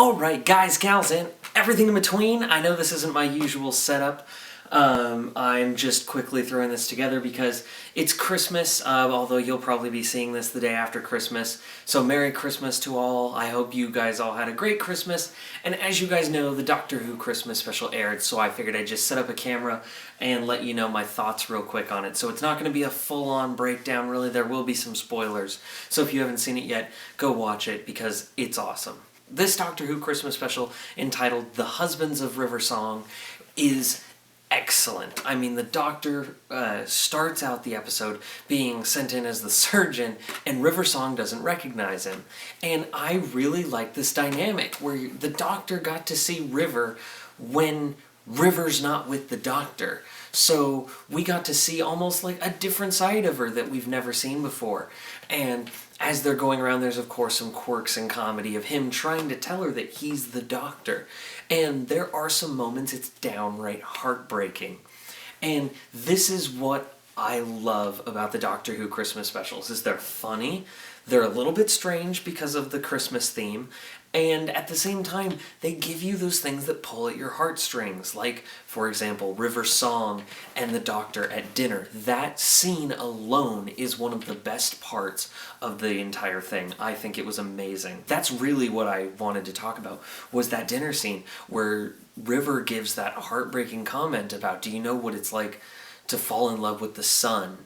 Alright, guys, gals, and everything in between. I know this isn't my usual setup. I'm just quickly throwing this together because it's Christmas, although you'll probably be seeing this the day after Christmas. So Merry Christmas to all. I hope you guys all had a great Christmas. And as you guys know, the Doctor Who Christmas special aired, so I figured I'd just set up a camera and let you know my thoughts real quick on it. So it's not going to be a full-on breakdown, really. There will be some spoilers. So if you haven't seen it yet, go watch it because it's awesome. This Doctor Who Christmas special, entitled The Husbands of River Song, is excellent. I mean, the Doctor starts out the episode being sent in as the surgeon, and River Song doesn't recognize him. And I really like this dynamic, where the Doctor got to see River when River's not with the Doctor. So we got to see almost like a different side of her that we've never seen before. And as they're going around, there's of course some quirks and comedy of him trying to tell her that he's the Doctor. And there are some moments it's downright heartbreaking. And this is what I love about the Doctor Who Christmas specials, is they're funny, they're a little bit strange because of the Christmas theme, and at the same time, they give you those things that pull at your heartstrings, like, for example, River Song and the Doctor at dinner. That scene alone is one of the best parts of the entire thing. I think it was amazing. That's really what I wanted to talk about, was that dinner scene where River gives that heartbreaking comment about, do you know what it's like to fall in love with the sun,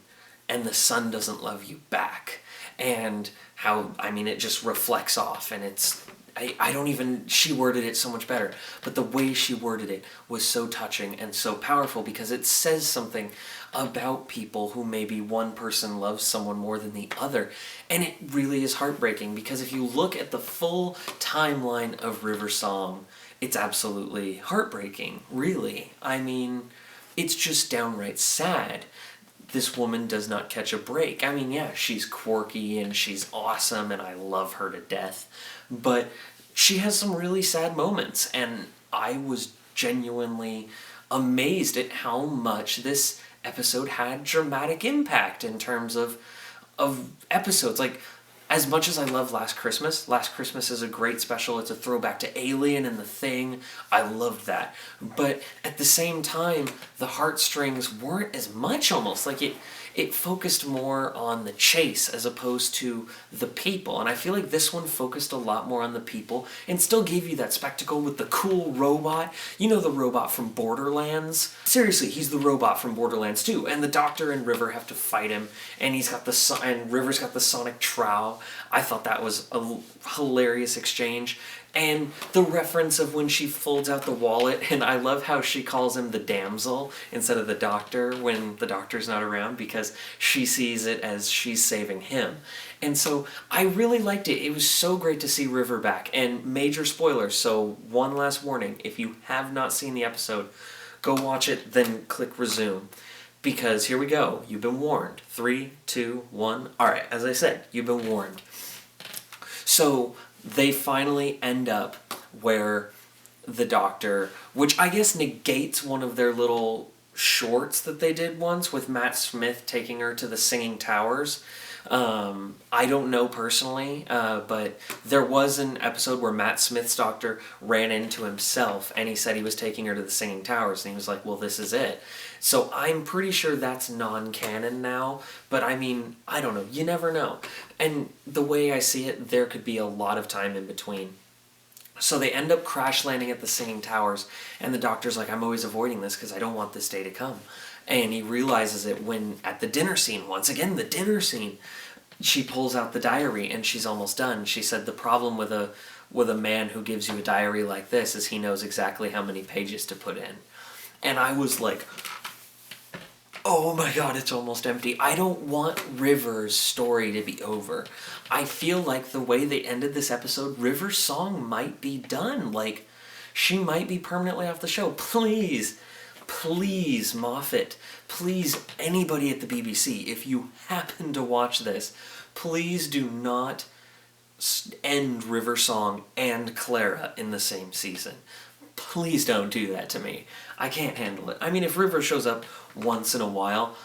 and the sun doesn't love you back? And how, I mean, it just reflects off, and it's... I don't even... She worded it so much better, but the way she worded it was so touching and so powerful because it says something about people who maybe one person loves someone more than the other, and it really is heartbreaking because if you look at the full timeline of River Song, it's absolutely heartbreaking, really. I mean, it's just downright sad. This woman does not catch a break. I mean, yeah, she's quirky and she's awesome and I love her to death, but she has some really sad moments, and I was genuinely amazed at how much this episode had dramatic impact in terms of episodes. Like, as much as I love Last Christmas is a great special. It's a throwback to Alien and The Thing. I loved that. But at the same time, the heartstrings weren't as much almost. Like, it focused more on the chase as opposed to the people. And I feel like this one focused a lot more on the people and still gave you that spectacle with the cool robot. You know, the robot from Borderlands? Seriously, he's the robot from Borderlands too. And the Doctor and River have to fight him, and and River's got the sonic trowel. I thought that was a hilarious exchange. And the reference of when she folds out the wallet, and I love how she calls him the damsel instead of the Doctor when the Doctor's not around, because she sees it as she's saving him. And so I really liked it. It was so great to see River back. And major spoilers, so one last warning. If you have not seen the episode, go watch it, then click resume. Because here we go. You've been warned. 3, 2, 1. Alright, as I said, you've been warned. So they finally end up where the Doctor, which I guess negates one of their little shorts that they did once with Matt Smith taking her to the Singing Towers. I don't know personally, but there was an episode where Matt Smith's Doctor ran into himself and he said he was taking her to the Singing Towers, and he was like, well, this is it. So I'm pretty sure that's non-canon now, but I mean, I don't know, you never know. And the way I see it, there could be a lot of time in between. So they end up crash landing at the Singing Towers, and the Doctor's like, I'm always avoiding this because I don't want this day to come. And he realizes it when, at the dinner scene, once again, the dinner scene, she pulls out the diary and she's almost done. She said the problem with a man who gives you a diary like this is he knows exactly how many pages to put in. And I was like, oh my god, it's almost empty. I don't want River's story to be over. I feel like the way they ended this episode, River's song might be done. Like, she might be permanently off the show. Please, Moffat, please, anybody at the BBC, if you happen to watch this, please do not end River Song and Clara in the same season. Please don't do that to me. I can't handle it. I mean, if River shows up once in a while,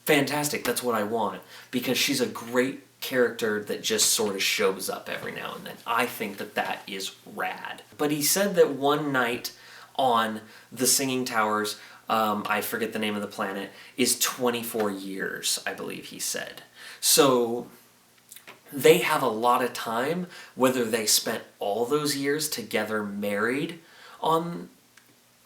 fantastic, that's what I want. Because she's a great character that just sort of shows up every now and then. I think that is rad. But he said that one night on the Singing Towers, I forget the name of the planet, is 24 years, I believe he said. So they have a lot of time, whether they spent all those years together married on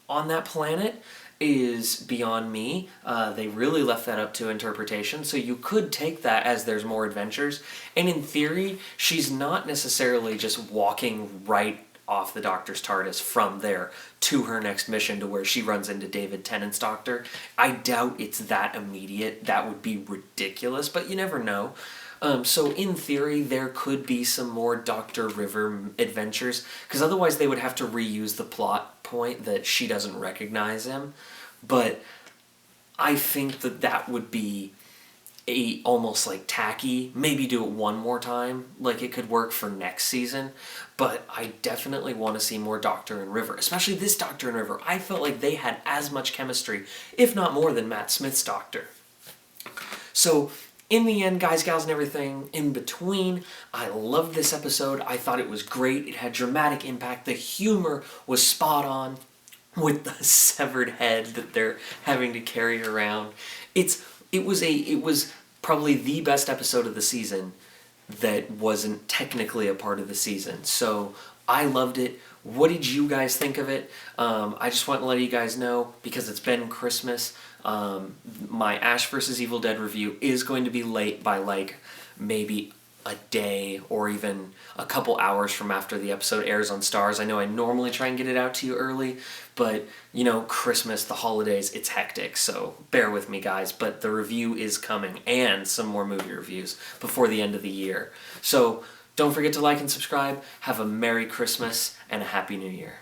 that planet is beyond me. They really left that up to interpretation, so you could take that as there's more adventures. And in theory, she's not necessarily just walking right off the Doctor's TARDIS from there to her next mission to where she runs into David Tennant's Doctor. I doubt it's that immediate. That would be ridiculous, but you never know. So in theory, there could be some more Dr. River adventures, because otherwise they would have to reuse the plot point that she doesn't recognize him. But I think that would be almost like tacky. Maybe do it one more time, like it could work for next season. But I definitely want to see more Doctor and River, especially this Doctor and River. I felt like they had as much chemistry, if not more, than Matt Smith's Doctor. So in the end, guys, gals, and everything in between, I loved this episode. I thought it was great. It had dramatic impact. The humor was spot on with the severed head that they're having to carry around. It was probably the best episode of the season that wasn't technically a part of the season. So I loved it. What did you guys think of it? I just want to let you guys know, because it's been Christmas, my Ash vs. Evil Dead review is going to be late by like maybe a day or even a couple hours from after the episode airs on Starz. I know I normally try and get it out to you early, but you know, Christmas, the holidays, it's hectic, so bear with me, guys. But the review is coming, and some more movie reviews before the end of the year. So don't forget to like and subscribe. Have a Merry Christmas and a Happy New Year.